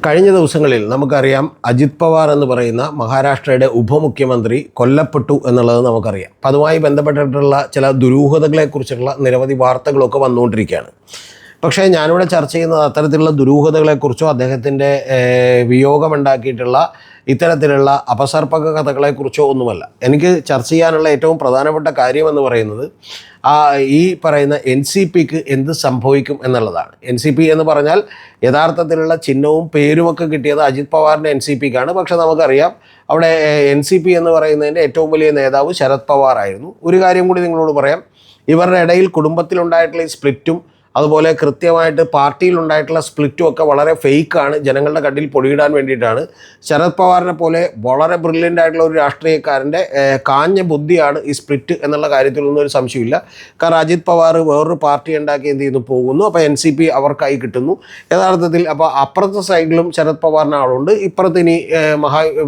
കഴിഞ്ഞ ദിവസങ്ങളിൽ നമുക്കറിയാം അജിത് പവാർ എന്ന് പറയുന്ന മഹാരാഷ്ട്രയുടെ ഉപമുഖ്യമന്ത്രി കൊല്ലപ്പെട്ടു എന്നുള്ളത് നമുക്കറിയാം. അപ്പം അതുമായി ബന്ധപ്പെട്ടിട്ടുള്ള ചില ദുരൂഹതകളെക്കുറിച്ചുള്ള നിരവധി വാർത്തകളൊക്കെ വന്നുകൊണ്ടിരിക്കുകയാണ്. പക്ഷേ ഞാനിവിടെ ചർച്ച ചെയ്യുന്നത് അത്തരത്തിലുള്ള ദുരൂഹതകളെക്കുറിച്ചോ അദ്ദേഹത്തിൻ്റെ വിയോഗമുണ്ടാക്കിയിട്ടുള്ള ഇത്തരത്തിലുള്ള അപസർപ്പക കഥകളെക്കുറിച്ചോ ഒന്നുമല്ല. എനിക്ക് ചർച്ച ചെയ്യാനുള്ള ഏറ്റവും പ്രധാനപ്പെട്ട കാര്യമെന്ന് പറയുന്നത് ഈ പറയുന്ന NCPക്ക് എന്ത് സംഭവിക്കും എന്നുള്ളതാണ്. NCP എന്ന് പറഞ്ഞാൽ യഥാർത്ഥത്തിലുള്ള ചിഹ്നവും പേരുമൊക്കെ കിട്ടിയത് അജിത് പവാറിൻ്റെ NCPക്കാണ്. പക്ഷെ നമുക്കറിയാം അവിടെ NCP എന്ന് പറയുന്നതിൻ്റെ ഏറ്റവും വലിയ നേതാവ് ശരത് പവാർ ആയിരുന്നു. ഒരു കാര്യം കൂടി നിങ്ങളോട് പറയാം, ഇവരുടെ ഇടയിൽ കുടുംബത്തിലുണ്ടായിട്ടുള്ള ഈ സ്പ്ലിറ്റും അതുപോലെ കൃത്യമായിട്ട് പാർട്ടിയിലുണ്ടായിട്ടുള്ള സ്പ്ലിറ്റും ഒക്കെ വളരെ ഫേക്കാണ്, ജനങ്ങളുടെ കണ്ണിൽ പൊടിയിടാൻ വേണ്ടിയിട്ടാണ്. ശരത് പവാറിനെ പോലെ വളരെ ബ്രില്യൻ്റ് ആയിട്ടുള്ള ഒരു രാഷ്ട്രീയക്കാരൻ്റെ കാഞ്ഞ ബുദ്ധിയാണ് ഈ സ്പ്ലിറ്റ് എന്നുള്ള കാര്യത്തിലൊന്നും ഒരു സംശയമില്ല. കാരണം അജിത് പവാർ വേറൊരു പാർട്ടി ഉണ്ടാക്കി എന്ത് ചെയ്യുന്നു പോകുന്നു, അപ്പോൾ NCP അവർക്കായി കിട്ടുന്നു യഥാർത്ഥത്തിൽ. അപ്പോൾ അപ്പുറത്തെ സൈഡിലും ശരത് പവാറിന് ആളുണ്ട്, ഇപ്പുറത്ത് ഇനി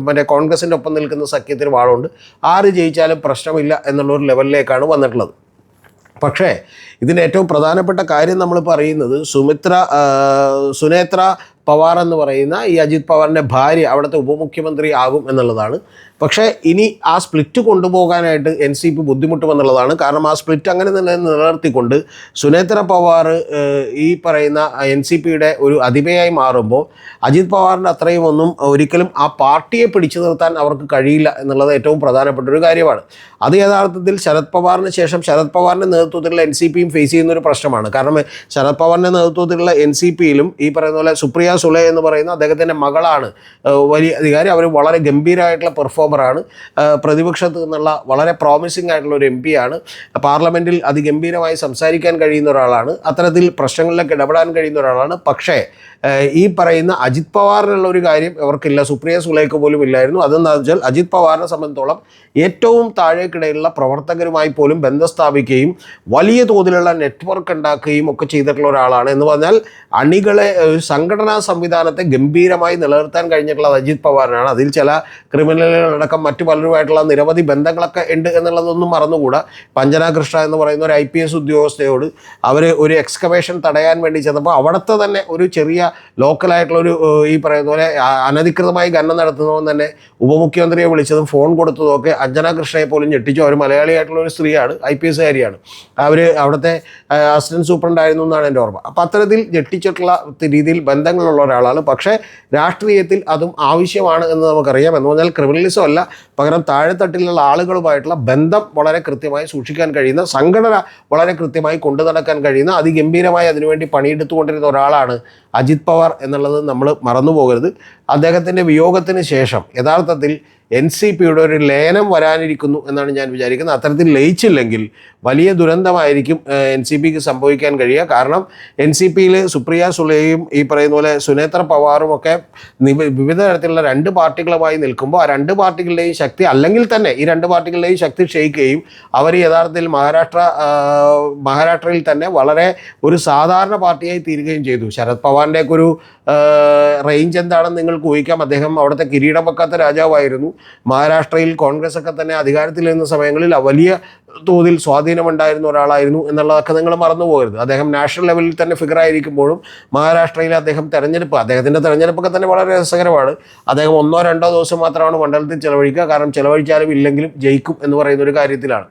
മറ്റേ കോൺഗ്രസിൻ്റെ ഒപ്പം നിൽക്കുന്ന സഖ്യത്തിന് ആളുണ്ട്. ആര് ജയിച്ചാലും പ്രശ്നമില്ല എന്നുള്ളൊരു ലെവലിലേക്കാണ് വന്നിട്ടുള്ളത്. പക്ഷേ ഇതിൻ്റെ ഏറ്റവും പ്രധാനപ്പെട്ട കാര്യം നമ്മൾ പറയുന്നത് സുനേത്ര പവാർ എന്ന് പറയുന്ന ഈ അജിത് പവാറിൻ്റെ ഭാര്യ അവിടുത്തെ ഉപമുഖ്യമന്ത്രി ആകും എന്നുള്ളതാണ്. പക്ഷേ ഇനി ആ സ്പ്ലിറ്റ് കൊണ്ടുപോകാനായിട്ട് NCP ബുദ്ധിമുട്ടുമെന്നുള്ളതാണ്. കാരണം ആ സ്പ്ലിറ്റ് അങ്ങനെ തന്നെ നിലനിർത്തിക്കൊണ്ട് സുനേത്ര പവാർ ഈ പറയുന്ന NCPയുടെ ഒരു അതിഥിയായി മാറുമ്പോൾ അജിത് പവാറിൻ്റെ അത്രയും ഒന്നും ഒരിക്കലും ആ പാർട്ടിയെ പിടിച്ചു നിർത്താൻ അവർക്ക് കഴിയില്ല എന്നുള്ളത് ഏറ്റവും പ്രധാനപ്പെട്ട ഒരു കാര്യമാണ്. അത് യഥാർത്ഥത്തിൽ ശരത് പവാറിന് ശേഷം ശരത് പവാറിൻ്റെ നേതൃത്വത്തിലുള്ള NCPയും ഫേസ് ചെയ്യുന്നൊരു പ്രശ്നമാണ്. കാരണം ശരത് പവാറിൻ്റെ നേതൃത്വത്തിലുള്ള NCPയിലും ഈ പറയുന്ന പോലെ സുപ്രിയ സുലെ എന്ന് പറയുന്ന അദ്ദേഹത്തിൻ്റെ മകളാണ് വലിയ അധികാരി. അവർ വളരെ ഗംഭീരമായിട്ടുള്ള പെർഫോമറാണ്, പ്രതിപക്ഷത്ത് നിന്നുള്ള വളരെ പ്രോമിസിംഗ് ആയിട്ടുള്ള ഒരു MP ആണ്, പാർലമെൻറ്റിൽ അതിഗംഭീരമായി സംസാരിക്കാൻ കഴിയുന്ന ഒരാളാണ്, അത്തരത്തിൽ പ്രശ്നങ്ങളിലൊക്കെ ഇടപെടാൻ കഴിയുന്ന ഒരാളാണ്. പക്ഷേ ഈ പറയുന്ന അജിത് പവാറിനുള്ള ഒരു കാര്യം അവർക്കില്ല, സുപ്രിയ സുലേക്ക് പോലും ഇല്ലായിരുന്നു. അതെന്താണെന്ന് വെച്ചാൽ അജിത് പവാറിനെ സംബന്ധിച്ചോളം ഏറ്റവും താഴേക്കിടയിലുള്ള പ്രവർത്തകരുമായി പോലും ബന്ധം സ്ഥാപിക്കുകയും വലിയ തോതിലുള്ള നെറ്റ്വർക്ക് ഉണ്ടാക്കുകയും ഒക്കെ ചെയ്തിട്ടുള്ള ഒരാളാണ്. എന്ന് പറഞ്ഞാൽ അണികളെ, സംഘടനാ സംവിധാനത്തെ ഗംഭീരമായി നിലനിർത്താൻ കഴിഞ്ഞിട്ടുള്ളത് അജിത് പവാറിനാണ്. അതിൽ ചില ക്രിമിനലുകളടക്കം മറ്റു പലരുമായിട്ടുള്ള നിരവധി ബന്ധങ്ങളൊക്കെ ഉണ്ട് എന്നുള്ളതൊന്നും മറന്നുകൂടാ. പഞ്ജന കൃഷ്ണ എന്ന് പറയുന്ന ഒരു IPS ഉദ്യോഗസ്ഥയോട് അവർ ഒരു എക്സ്കവേഷൻ തടയാൻ വേണ്ടി ചെന്നപ്പോൾ അവിടുത്തെ തന്നെ ഒരു ചെറിയ ലോക്കലായിട്ടുള്ളൊരു ഈ പറയുന്ന പോലെ അനധികൃതമായി ഖനനം നടത്തുന്നവൻ തന്നെ ഉപമുഖ്യമന്ത്രിയെ വിളിച്ചതും ഫോൺ കൊടുത്തതും ഒക്കെ അഞ്ജന കൃഷ്ണയെ പോലും ഞെട്ടിച്ചു. അവർ മലയാളിയായിട്ടുള്ള ഒരു സ്ത്രീയാണ്, IPS കാരിയാണ്, അവർ അവിടുത്തെ അസിസ്റ്റൻറ്റ് സൂപ്രണ്ടായിരുന്നു എന്നാണ് എൻ്റെ ഓർമ്മ. അപ്പോൾ അത്തരത്തിൽ ഞെട്ടിച്ചിട്ടുള്ള രീതിയിൽ ബന്ധങ്ങളുള്ള ഒരാളാണ്. പക്ഷേ രാഷ്ട്രീയത്തിൽ അതും ആവശ്യമാണ് എന്ന് നമുക്കറിയാം. എന്ന് പറഞ്ഞാൽ ക്രിമിനലിസം അല്ല, പകരം താഴെത്തട്ടിലുള്ള ആളുകളുമായിട്ടുള്ള ബന്ധം വളരെ കൃത്യമായി സൂക്ഷിക്കാൻ കഴിയുന്ന, സംഘടന വളരെ കൃത്യമായി കൊണ്ടു നടക്കാൻ കഴിയുന്ന, അതിഗംഭീരമായി അതിനുവേണ്ടി പണിയെടുത്തുകൊണ്ടിരുന്ന ഒരാളാണ് അജിത് പവാർ എന്നുള്ളത് നമ്മൾ മറന്നു പോകരുത്. അദ്ദേഹത്തിൻ്റെ വിയോഗത്തിന് ശേഷം യഥാർത്ഥത്തിൽ NCPയുടെ ഒരു ലയനം വരാനിരിക്കുന്നു എന്നാണ് ഞാൻ വിചാരിക്കുന്നത്. അത്തരത്തിൽ ലയിച്ചില്ലെങ്കിൽ വലിയ ദുരന്തമായിരിക്കും NCPക്ക് സംഭവിക്കാൻ കഴിയുക. കാരണം NCPയിൽ സുപ്രിയ സുലെയും ഈ പറയുന്ന പോലെ സുനേത്ര പവാറും ഒക്കെ വിവിധ തരത്തിലുള്ള രണ്ട് പാർട്ടികളുമായി നിൽക്കുമ്പോൾ ആ രണ്ട് പാർട്ടികളുടെയും ശക്തി, അല്ലെങ്കിൽ തന്നെ ഈ രണ്ട് പാർട്ടികളുടെയും ശക്തി ക്ഷയിക്കുകയും അവർ യഥാർത്ഥത്തിൽ മഹാരാഷ്ട്രയിൽ തന്നെ വളരെ ഒരു സാധാരണ പാർട്ടിയായി തീരുകയും ചെയ്തു. ശരത് പവാറിൻ്റെയൊക്കെ ഒരു റേഞ്ച് എന്താണെന്ന് നിങ്ങൾക്ക് ഊഹിക്കാം. അദ്ദേഹം അവിടുത്തെ കിരീടം വെക്കാത്ത രാജാവായിരുന്നു. മഹാരാഷ്ട്രയിൽ കോൺഗ്രസ് ഒക്കെ തന്നെ അധികാരത്തിലിരുന്ന സമയങ്ങളിൽ വലിയ തോതിൽ സ്വാധീനമുണ്ടായിരുന്ന ഒരാളായിരുന്നു എന്നുള്ളതൊക്കെ നിങ്ങൾ മറന്നു പോകരുത്. അദ്ദേഹം നാഷണൽ ലെവലിൽ തന്നെ ഫിഗർ ആയിരിക്കുമ്പോഴും മഹാരാഷ്ട്രയിൽ അദ്ദേഹത്തിൻ്റെ തെരഞ്ഞെടുപ്പൊക്കെ തന്നെ വളരെ രസകരമാണ്. അദ്ദേഹം 1-2 ദിവസം മാത്രമാണ് മണ്ഡലത്തിൽ ചിലവഴിക്കുക. കാരണം ചിലവഴിച്ചാലും ഇല്ലെങ്കിലും ജയിക്കും എന്ന് പറയുന്ന ഒരു കാര്യത്തിലാണ്,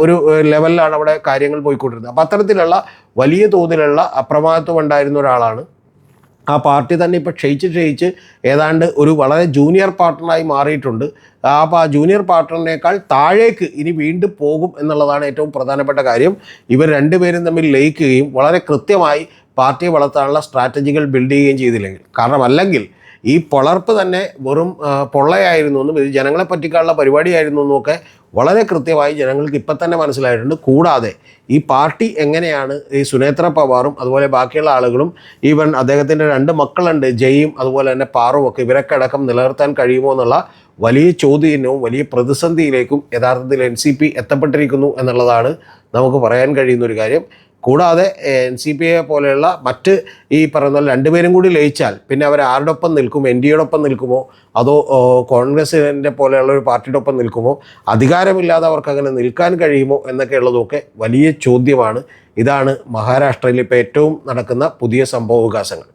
ഒരു ലെവലിലാണ് അവിടെ കാര്യങ്ങൾ പോയിക്കൊണ്ടിരുന്നത്. അപ്പോൾ അത്തരത്തിലുള്ള വലിയ തോതിലുള്ള അപ്രമാദിത്വം ഉണ്ടായിരുന്ന ഒരാളാണ്. ആ പാർട്ടി തന്നെ ഇപ്പോൾ ക്ഷയിച്ച് ഏതാണ്ട് ഒരു വളരെ ജൂനിയർ പാർട്ട്ണറായി മാറിയിട്ടുണ്ട്. അപ്പോൾ ആ ജൂനിയർ പാർട്ട്ണറിനേക്കാൾ താഴേക്ക് ഇനി വീണ്ടും പോകും എന്നുള്ളതാണ് ഏറ്റവും പ്രധാനപ്പെട്ട കാര്യം. ഇവർ രണ്ടുപേരും തമ്മിൽ ലയിക്കുകയും വളരെ കൃത്യമായി പാർട്ടിയെ വളർത്താനുള്ള സ്ട്രാറ്റജികൾ ബിൽഡ് ചെയ്യുകയും ചെയ്തില്ലെങ്കിൽ, കാരണം അല്ലെങ്കിൽ ഈ പൊളർപ്പ് തന്നെ വെറും പൊള്ളയായിരുന്നു എന്നും ഇത് ജനങ്ങളെ പറ്റിക്കാനുള്ള പരിപാടിയായിരുന്നു എന്നൊക്കെ വളരെ കൃത്യമായി ജനങ്ങൾക്ക് ഇപ്പം തന്നെ മനസ്സിലായിട്ടുണ്ട്. കൂടാതെ ഈ പാർട്ടി എങ്ങനെയാണ് ഈ സുനേത്ര പവാറും അതുപോലെ ബാക്കിയുള്ള ആളുകളും, ഈവൻ അദ്ദേഹത്തിൻ്റെ 2 മക്കളുണ്ട്, ജയും അതുപോലെ തന്നെ പാറും ഒക്കെ, ഇവരൊക്കെ അടക്കം നിലനിർത്താൻ കഴിയുമോ എന്നുള്ള വലിയ ചോദ്യവും വലിയ പ്രതിസന്ധിയിലേക്കും യഥാർത്ഥത്തിൽ NCP എത്തപ്പെട്ടിരിക്കുന്നു എന്നുള്ളതാണ് നമുക്ക് പറയാൻ കഴിയുന്നൊരു കാര്യം. കൂടാതെ NCPയെ പോലെയുള്ള മറ്റ് ഈ പറയുന്ന രണ്ടുപേരും കൂടി ലയിച്ചാൽ പിന്നെ അവർ ആരുടെ ഒപ്പം നിൽക്കും? NDAയോടൊപ്പം നിൽക്കുമോ, അതോ കോൺഗ്രസിൻ്റെ പോലെയുള്ള ഒരു പാർട്ടിയുടെ ഒപ്പം നിൽക്കുമോ? അധികാരമില്ലാതെ അവർക്ക് അങ്ങനെ നിൽക്കാൻ കഴിയുമോ എന്നൊക്കെ ഉള്ളതൊക്കെ വലിയ ചോദ്യമാണ്. ഇതാണ് മഹാരാഷ്ട്രയിൽ ഇപ്പോൾ ഏറ്റവും നടക്കുന്ന പുതിയ സംഭവവികാസങ്ങൾ.